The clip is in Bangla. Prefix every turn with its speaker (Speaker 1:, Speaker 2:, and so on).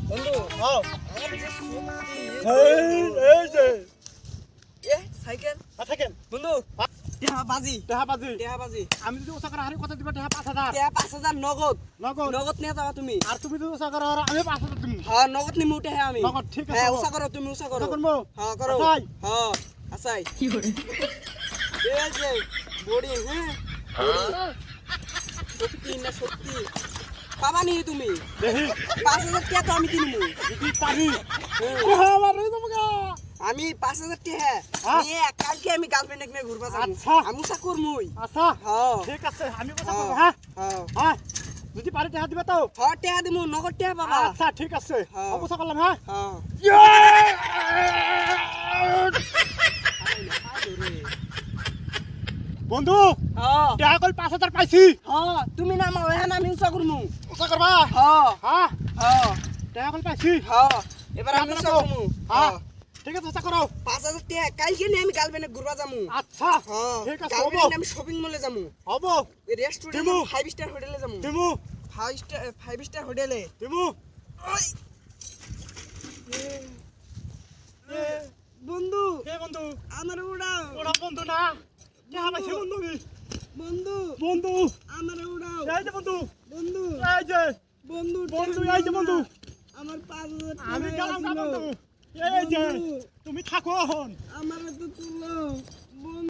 Speaker 1: বন্ধু
Speaker 2: হ্যাঁ
Speaker 1: আমার যে শক্তি
Speaker 2: এই যে
Speaker 1: সাইকেল
Speaker 2: থাকেন
Speaker 1: বন্ধু টেহা বাজি
Speaker 2: আমি যদি ওসা করে হারি কত দিবা টাকা 5000
Speaker 1: টেহা 5000 নগদ
Speaker 2: নগদ
Speaker 1: নগদ নিয়ে যাবা তুমি
Speaker 2: আর তুমি যদি ওসা করে আমি 5000 দিমু
Speaker 1: হ্যাঁ নগদ নিমু টেহা আমি
Speaker 2: নগদ ঠিক আছে
Speaker 1: হ্যাঁ উসা করো তুমি উসা করো
Speaker 2: ওসা করবো
Speaker 1: হ্যাঁ করো
Speaker 2: আসাই।
Speaker 1: হ্যাঁ আসাই কি করে এই যে বডি হ্যাঁ শক্তি না শক্তি পাবা নি তুমি
Speaker 2: দেখি
Speaker 1: 5000 টাকা তো আমি কিনবো
Speaker 2: যদি পারি
Speaker 1: হ্যাঁ।
Speaker 2: আমার রই তোমাকে
Speaker 1: আমি 5000 টাকা
Speaker 2: হ্যাঁ।
Speaker 1: নিয়ে কালকে আমি গার্লফ্রেন্ড নিয়ে ঘুরবা যাব
Speaker 2: আচ্ছা।
Speaker 1: আমি উসা করমুই
Speaker 2: আচ্ছা
Speaker 1: হ্যাঁ
Speaker 2: ঠিক আছে আমি ওসা
Speaker 1: হ্যাঁ।
Speaker 2: করব হ্যাঁ
Speaker 1: হ্যাঁ
Speaker 2: হ্যাঁ যদি পারি টাকা দিবা তো
Speaker 1: হ্যাঁ টাকা দিমু নগদ টাকা পাবা
Speaker 2: আচ্ছা ঠিক আছে
Speaker 1: হ্যাঁ।
Speaker 2: অবস্থা করলাম হ্যাঁ
Speaker 1: হ্যাঁ
Speaker 2: বন্ধু
Speaker 1: হ্যাঁ
Speaker 2: টাকা কল 5000 পাইছি
Speaker 1: হ্যাঁ তুমি না আমার হ্যাঁ আমি উসা করমু
Speaker 2: ওসা করবা
Speaker 1: হ্যাঁ
Speaker 2: হ্যাঁ
Speaker 1: হ্যাঁ
Speaker 2: টাকা কল পাইছি
Speaker 1: হ্যাঁ এবার আমি উসা করমু
Speaker 2: হ্যাঁ
Speaker 1: হ্যাঁ
Speaker 2: ঠিক আছে ওসা করো
Speaker 1: 5000 টাকা কালকে নিয়ে আমি গার্লফ্রেন্ডে ঘুরবা যামু
Speaker 2: আচ্ছা
Speaker 1: হ্যাঁ
Speaker 2: ঠিক আছে
Speaker 1: গার্লফ্রেন্ড
Speaker 2: হবো
Speaker 1: নিয়ে আমি শপিং মলে যামু
Speaker 2: হবো
Speaker 1: রেস্টুরেন্ট
Speaker 2: দিমু।
Speaker 1: 5 স্টার হোটেলে যামু
Speaker 2: দিমু
Speaker 1: 5 স্টার হোটেলে
Speaker 2: দিমু
Speaker 1: বন্ধু
Speaker 2: কে বন্ধু
Speaker 1: আমার উড়াও
Speaker 2: ওরা বন্ধু না টাকা পাইছি বন্ধু আমি।
Speaker 1: বন্ধু
Speaker 2: বন্ধু
Speaker 1: আমার উড়াও
Speaker 2: এই যে বন্ধু
Speaker 1: বন্ধু
Speaker 2: এই যে
Speaker 1: বন্ধু
Speaker 2: বন্ধু এই যে বন্ধু
Speaker 1: আমার 5000 টাকা
Speaker 2: আমি গেলাম না
Speaker 1: ছিল।
Speaker 2: বন্ধু এই যে
Speaker 1: বন্ধু,
Speaker 2: তুমি থাকো এখন
Speaker 1: আমার তো তুলো বন্ধু